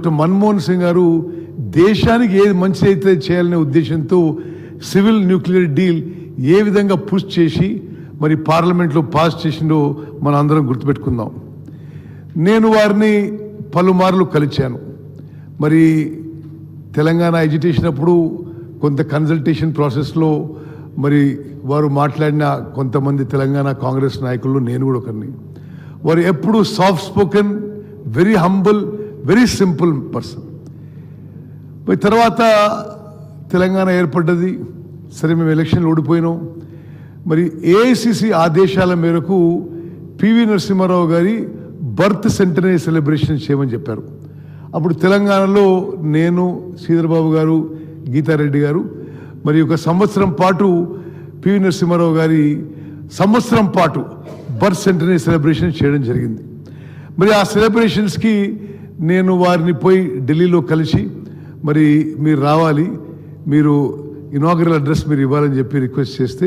Doctor Manmohan Singh గారు దేశానికి ఏది మంచి అయితే చేయాలనే ఉద్దేశంతో సివిల్ న్యూక్లియర్ డీల్ ఏ విధంగా పుష్ చేసి మరి పార్లమెంట్లో పాస్ చేసిండో మనం అందరం గుర్తుపెట్టుకుందాం. నేను వారిని పలుమార్లు కలిశాను. మరి తెలంగాణ ఎడ్యుకేషన్ అప్పుడు కొంత కన్సల్టేషన్ ప్రాసెస్లో మరి వారు మాట్లాడిన కొంతమంది తెలంగాణ కాంగ్రెస్ నాయకులు నేను కూడా ఒకరిని. వారు ఎప్పుడు soft spoken, very humble, very simple person. మరి తర్వాత తెలంగాణ ఏర్పడ్డది. సరే, మేము ఎలక్షన్లు ఓడిపోయినాం. మరి ఏఐసిసి ఆదేశాల మేరకు పివి నరసింహారావు గారి బర్త్ సెంటనరీ సెలబ్రేషన్ చేయమని చెప్పారు. అప్పుడు తెలంగాణలో నేను, శ్రీధర్బాబు గారు, గీతారెడ్డి గారు మరి ఒక సంవత్సరం పాటు పివి నరసింహారావు గారి సంవత్సరం పాటు బర్త్ సెంటనరీ సెలబ్రేషన్ చేయడం జరిగింది. మరి ఆ సెలబ్రేషన్స్కి నేను వారిని పోయి ఢిల్లీలో కలిసి మరి మీరు రావాలి, మీరు ఇనాగరల్ అడ్రస్ మీరు ఇవ్వాలని చెప్పి రిక్వెస్ట్ చేస్తే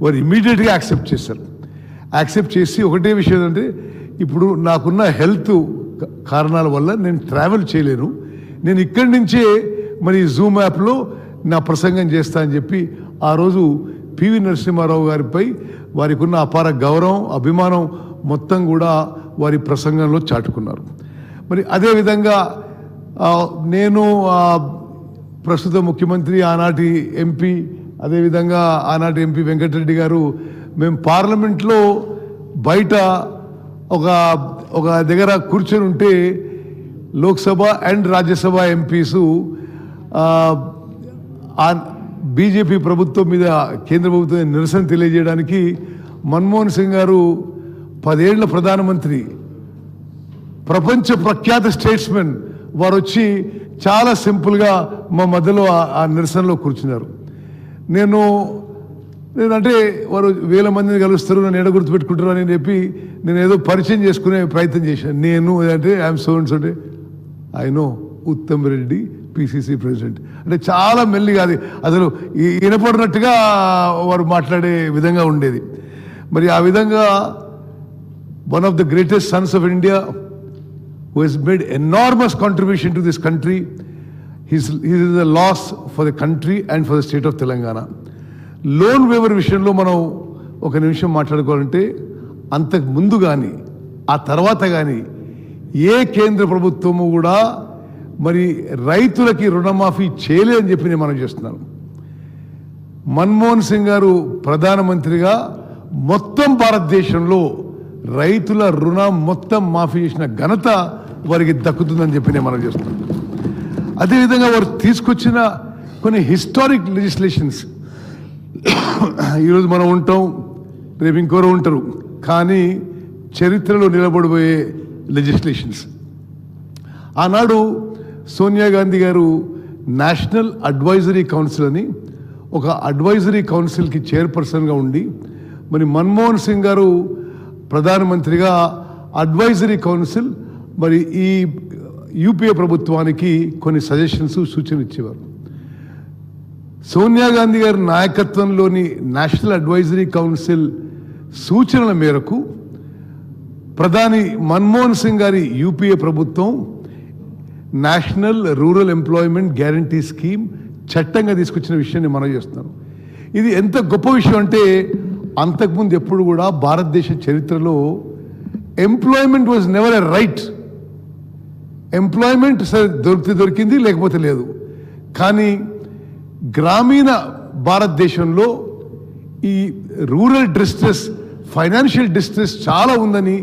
వారు ఇమీడియట్గా యాక్సెప్ట్ చేశారు. యాక్సెప్ట్ చేసి ఒకటే విషయం ఏంటంటే, ఇప్పుడు నాకున్న హెల్త్ కారణాల వల్ల నేను ట్రావెల్ చేయలేను, నేను ఇక్కడి నుంచే మరి జూమ్ యాప్లో నా ప్రసంగం చేస్తా అని చెప్పి ఆ రోజు పివి నరసింహారావు గారిపై వారికి ఉన్న అపార గౌరవం, అభిమానం మొత్తం కూడా వారి ప్రసంగంలో చాటుకున్నారు. మరి అదేవిధంగా నేను ప్రస్తుత ముఖ్యమంత్రి, ఆనాటి ఎంపీ, అదేవిధంగా ఆనాటి ఎంపీ వెంకటరెడ్డి గారు, మేము పార్లమెంట్లో బయట ఒక దగ్గర కూర్చొని ఉంటే లోక్సభ అండ్ రాజ్యసభ ఎంపీసు బీజేపీ ప్రభుత్వం మీద, కేంద్ర ప్రభుత్వం నిరసన తెలియజేయడానికి మన్మోహన్ సింగ్ గారు 10 ఏళ్ల ప్రధానమంత్రి, ప్రపంచ ప్రఖ్యాత స్టేట్స్మెన్, వారు వచ్చి చాలా సింపుల్గా మా మధ్యలో ఆ నిరసనలో కూర్చున్నారు. నేనంటే వారు 1000 మందిని కలుస్తారు, నన్ను ఎడ గుర్తుపెట్టుకుంటారు అని చెప్పి నేను ఏదో పరిచయం చేసుకునే ప్రయత్నం చేశాను. నేను అంటే ఐఎమ్ సో అండ్ సో, అంటే I know Uttam Reddy PCC president, అంటే చాలా మెల్లిగా, అది అసలు వినపడినట్టుగా వారు మాట్లాడే విధంగా ఉండేది. మరి ఆ విధంగా one of the greatest Sons of India who has made enormous contribution to this country, he is a loss for the country and for the state of Telangana. Loan waiver విషయంలో మనం ఒక నిమిషం మాట్లాడుకోవాలంటే, అంతకు ముందు కానీ ఆ తర్వాత కానీ ఏ కేంద్ర ప్రభుత్వము కూడా మరి రైతులకి రుణమాఫీ చేయలేదని చెప్పి నేను మనం చేస్తున్నాను. మన్మోహన్ సింగ్ గారు ప్రధానమంత్రిగా మొత్తం భారతదేశంలో రైతుల రుణం మొత్తం మాఫీ చేసిన ఘనత వారికి దక్కుతుందని చెప్పి నేను మనం చేస్తున్నాను. అదేవిధంగా వారు తీసుకొచ్చిన కొన్ని హిస్టారిక్ లెజిస్లేషన్స్, ఈరోజు మనం ఉంటాం, రేపు ఇంకోరు ఉంటారు, కానీ చరిత్రలో నిలబడిపోయే లెజిస్లేషన్స్. ఆనాడు సోనియా గాంధీ గారు నేషనల్ అడ్వైజరీ కౌన్సిల్ అని ఒక అడ్వైజరీ కౌన్సిల్కి చైర్పర్సన్గా ఉండి, మరి మన్మోహన్ సింగ్ గారు ప్రధానమంత్రిగా అడ్వైజరీ కౌన్సిల్ మరి ఈ యూపీఏ ప్రభుత్వానికి కొన్ని సజెషన్స్, సూచనలు ఇచ్చేవారు. సోనియా గాంధీ గారి నాయకత్వంలోని నేషనల్ అడ్వైజరీ కౌన్సిల్ సూచనల మేరకు ప్రధాని మన్మోహన్ సింగ్ గారి యూపీఏ ప్రభుత్వం national rural employment guarantee scheme చట్టంగా తీసుకొచ్చిన విషయాన్ని మనం చేస్తున్నాం. ఇది ఎంత గొప్ప విషయం అంటే, అంతకుముందు ఎప్పుడు కూడా భారతదేశ చరిత్రలో employment was never a right. Employment సరే దొరికింది, లేకపోతే లేదు. కానీ గ్రామీణ భారతదేశంలో ఈ రూరల్ డిస్ట్రెస్, ఫైనాన్షియల్ డిస్ట్రెస్ చాలా ఉందని,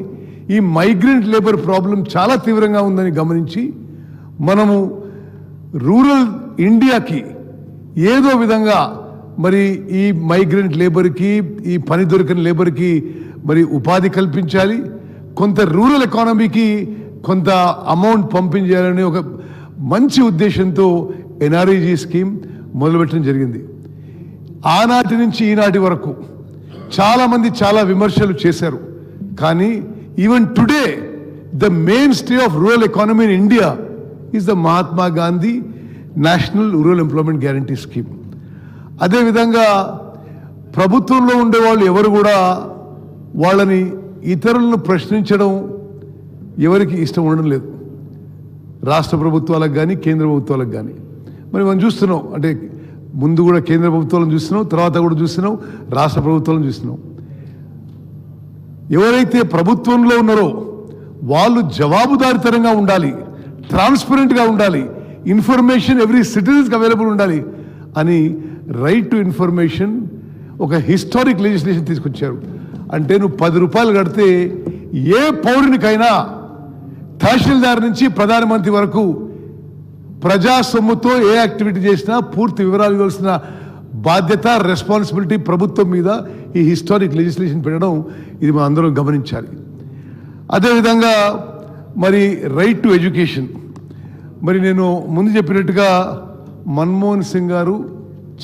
ఈ మైగ్రెంట్ లేబర్ ప్రాబ్లం చాలా తీవ్రంగా ఉందని గమనించి మనము రూరల్ ఇండియాకి ఏదో విధంగా మరి ఈ మైగ్రెంట్ లేబర్కి, ఈ పని దొరికిన లేబర్కి మరి ఉపాధి కల్పించాలి, కొంత రూరల్ ఎకానమీకి కొంత అమౌంట్ పంపించాలని ఒక మంచి ఉద్దేశంతో ఎన్ఆర్ఈజీ స్కీమ్ మొదలుపెట్టడం జరిగింది. ఆనాటి నుంచి ఈనాటి వరకు చాలామంది చాలా విమర్శలు చేశారు. కానీ even today the main stay of rural economy in India is the Mahatma Gandhi national rural employment guarantee scheme. అదేవిధంగా ప్రభుత్వంలో ఉండేవాళ్ళు ఎవరు కూడా వాళ్ళని ఇతరులను ప్రశ్నించడం ఎవరికి ఇష్టం ఉండడం లేదు. రాష్ట్ర ప్రభుత్వాలకు కానీ కేంద్ర ప్రభుత్వాలకు కానీ. మరి మనం చూస్తున్నాం, అంటే ముందు కూడా కేంద్ర ప్రభుత్వాలను చూస్తున్నాం, తర్వాత కూడా చూస్తున్నాం రాష్ట్ర ప్రభుత్వాలను చూస్తున్నాం. ఎవరైతే ప్రభుత్వంలో ఉన్నారో వాళ్ళు జవాబుదారీతనంగా ఉండాలి, ట్రాన్స్పరెంట్గా ఉండాలి, ఇన్ఫర్మేషన్ ఎవ్రీ సిటిజన్స్కి అవైలబుల్ ఉండాలి అని రైట్ టు ఇన్ఫర్మేషన్ ఒక హిస్టారిక్ లెజిస్లేషన్ తీసుకొచ్చారు. అంటే నువ్వు 10 రూపాయలు కడితే ఏ పౌరునికైనా తహసీల్దార్ నుంచి ప్రధానమంత్రి వరకు ప్రజా సొమ్ముతో ఏ యాక్టివిటీ చేసినా పూర్తి వివరాలు ఇవ్వాల్సిన బాధ్యత, రెస్పాన్సిబిలిటీ ప్రభుత్వం మీద ఈ హిస్టారిక్ లెజిస్లేషన్ పెట్టడం ఇది మనం అందరం గమనించాలి. అదేవిధంగా మరి రైట్ టు ఎడ్యుకేషన్, మరి నేను ముందు చెప్పినట్టుగా మన్మోహన్ సింగ్ గారు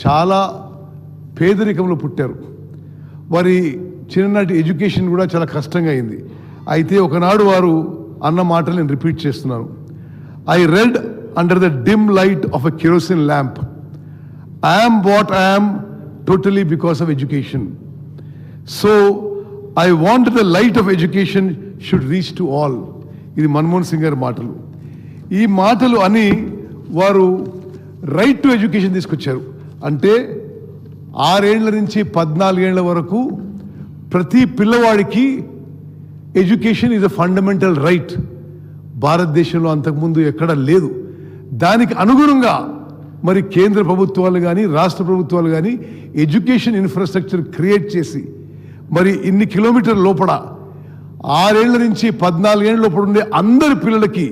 చాలా పేదరికంలో పుట్టారు. వారి చిన్ననాటి ఎడ్యుకేషన్ కూడా చాలా కష్టంగా అయింది. అయితే ఒకనాడు వారు అన్న మాటలు నేను రిపీట్ చేస్తున్నాను. I read under the dim light of a kerosene lamp, I am what I am totally because of education. So I want the light of education should reach to all. ఇది మన్మోహన్ సింగ్ గారి మాటలు. ఈ మాటలు అని వారు right to education తీసుకొచ్చారు. అంటే 6 ఏళ్ల నుంచి 14 ఏళ్ల వరకు ప్రతి పిల్లవాడికి education is a fundamental right. భారతదేశంలో అంతకుముందు ఎక్కడ లేదు. దానికి అనుగుణంగా మరి కేంద్ర ప్రభుత్వాలు కానీ రాష్ట్ర ప్రభుత్వాలు కానీ ఎడ్యుకేషన్ ఇన్ఫ్రాస్ట్రక్చర్ క్రియేట్ చేసి మరి ఇన్ని కిలోమీటర్ల లోపల 6 ఏళ్ల నుంచి 14 ఏళ్ల లోపల ఉండే అందరి పిల్లలకి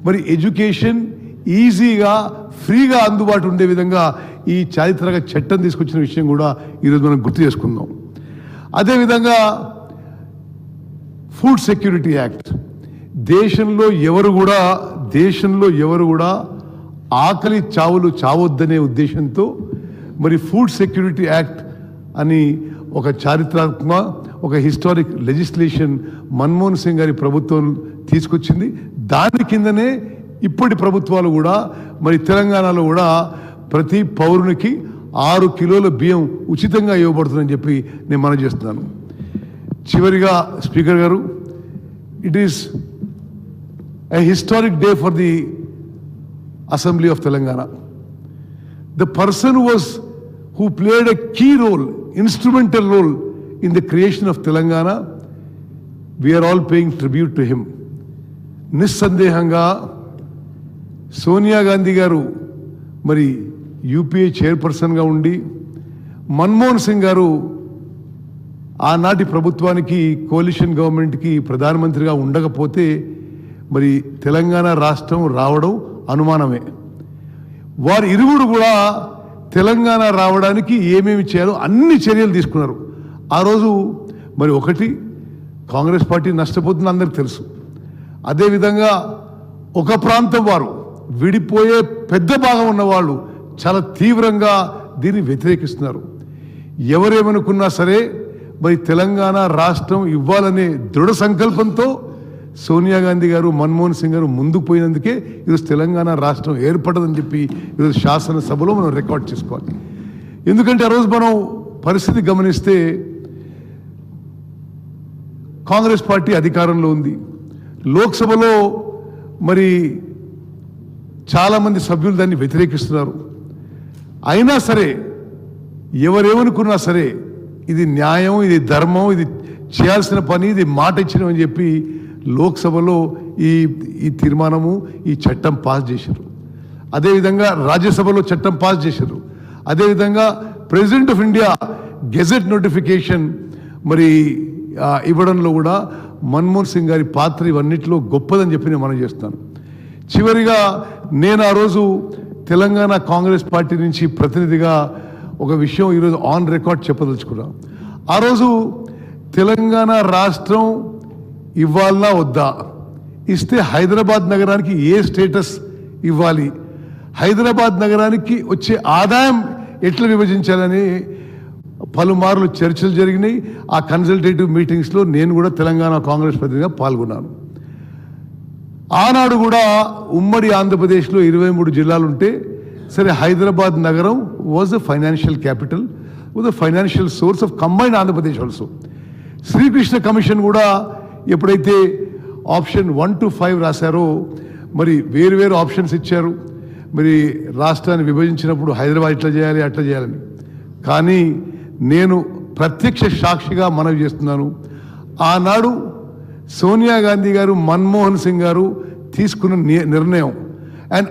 మరి ఎడ్యుకేషన్ ఈజీగా ఫ్రీగా అందుబాటు ఉండే విధంగా ఈ చారిత్రక చట్టం తీసుకొచ్చిన విషయం కూడా ఈరోజు మనం గుర్తు చేసుకుందాం. అదేవిధంగా ఫుడ్ సెక్యూరిటీ యాక్ట్, దేశంలో ఎవరు కూడా ఆకలి చావులు చావొద్దనే ఉద్దేశంతో మరి ఫుడ్ సెక్యూరిటీ యాక్ట్ అని ఒక చారిత్రాత్మక ఒక హిస్టారిక్ లెజిస్లేషన్ మన్మోహన్ సింగ్ గారి ప్రభుత్వం తీసుకొచ్చింది. దాని కిందనే ఇప్పటి ప్రభుత్వాలు కూడా మరి తెలంగాణలో కూడా ప్రతి పౌరునికి 6 కిలోల బియ్యం ఉచితంగా ఇవ్వబడుతుందని చెప్పి నేను మనవి చేస్తున్నాను. చివరిగా స్పీకర్ గారు, it is a historic day for the assembly of Telangana. The person who played a key role, instrumental role in the creation of Telangana, we are all paying tribute to him. నిస్సందేహంగా సోనియా గాంధీ గారు మరి UPA చైర్పర్సన్గా ఉండి, మన్మోహన్ సింగ్ గారు ఆనాటి ప్రభుత్వానికి కోalition గవర్నమెంట్కి ప్రధానమంత్రిగా ఉండకపోతే మరి తెలంగాణ రాష్ట్రం రావడం అనుమానమే. వారు ఇరువురు కూడా తెలంగాణ రావడానికి ఏమేమి చేయాలో అన్ని చర్యలు తీసుకున్నారు. ఆ రోజు మరి ఒకటి, కాంగ్రెస్ పార్టీ నష్టపోతుంది అందరికి తెలుసు. అదేవిధంగా ఒక ప్రాంతం వారు విడిపోయే పెద్ద భాగం ఉన్నవాళ్ళు చాలా తీవ్రంగా దీన్ని వ్యతిరేకిస్తున్నారు. ఎవరేమనుకున్నా సరే మరి తెలంగాణ రాష్ట్రం ఇవ్వాలనే దృఢ సంకల్పంతో సోనియా గాంధీ గారు, మన్మోహన్ సింగ్ గారు ముందుకు పోయినందుకే ఈరోజు తెలంగాణ రాష్ట్రం ఏర్పడదని చెప్పి ఈరోజు శాసనసభలో మనం రికార్డ్ చేసుకోవాలి. ఎందుకంటే ఆ రోజు మనం పరిస్థితి గమనిస్తే కాంగ్రెస్ పార్టీ అధికారంలో ఉంది. లోక్సభలో మరి చాలామంది సభ్యులు దాన్ని వ్యతిరేకిస్తున్నారు. అయినా సరే ఎవరేమనుకున్నా సరే ఇది న్యాయం, ఇది ధర్మం, ఇది చేయాల్సిన పని, ఇది మాట ఇచ్చినామని చెప్పి లోక్సభలో ఈ తీర్మానము, ఈ చట్టం పాస్ చేశారు. అదేవిధంగా రాజ్యసభలో చట్టం పాస్ చేశారు. అదేవిధంగా president of India gazette notification మరి ఇవ్వడంలో కూడా మన్మోహన్ సింగ్ గారి పాత్ర ఇవన్నిటిలో గొప్పదని చెప్పి నేను మనం చేస్తాను. చివరిగా నేను ఆ రోజు తెలంగాణ కాంగ్రెస్ పార్టీ నుంచి ప్రతినిధిగా ఒక విషయం ఈరోజు ఆన్ రికార్డ్ చెప్పదలుచుకున్నాం. ఆ రోజు తెలంగాణ రాష్ట్రం ఇవ్వాలన్నా వద్దా, ఇస్తే హైదరాబాద్ నగరానికి ఏ స్టేటస్ ఇవ్వాలి, హైదరాబాద్ నగరానికి వచ్చే ఆదాయం ఎట్లా విభజించాలని పలుమార్లు చర్చలు జరిగినాయి. ఆ కన్సల్టేటివ్ మీటింగ్స్లో నేను కూడా తెలంగాణ కాంగ్రెస్ ప్రతినిధిగా పాల్గొన్నాను. ఆనాడు కూడా ఉమ్మడి ఆంధ్రప్రదేశ్లో 23 జిల్లాలు ఉంటే సరే హైదరాబాద్ నగరం was the financial capital, was the financial source of combined Andhra Pradesh also. Srikrishna commission కూడా ఎప్పుడైతే ఆప్షన్ 1 to 5 రాశారో మరి వేరు వేరు ఆప్షన్స్ ఇచ్చారు. మరి రాష్ట్రాన్ని విభజించినప్పుడు హైదరాబాద్ ఇట్లా చేయాలి అట్లా చేయాలని. కానీ నేను ప్రత్యక్ష సాక్షిగా మనవి చేస్తున్నాను, ఆనాడు సోనియా గాంధీ గారు, మన్మోహన్ సింగ్ గారు తీసుకున్న నిర్ణయం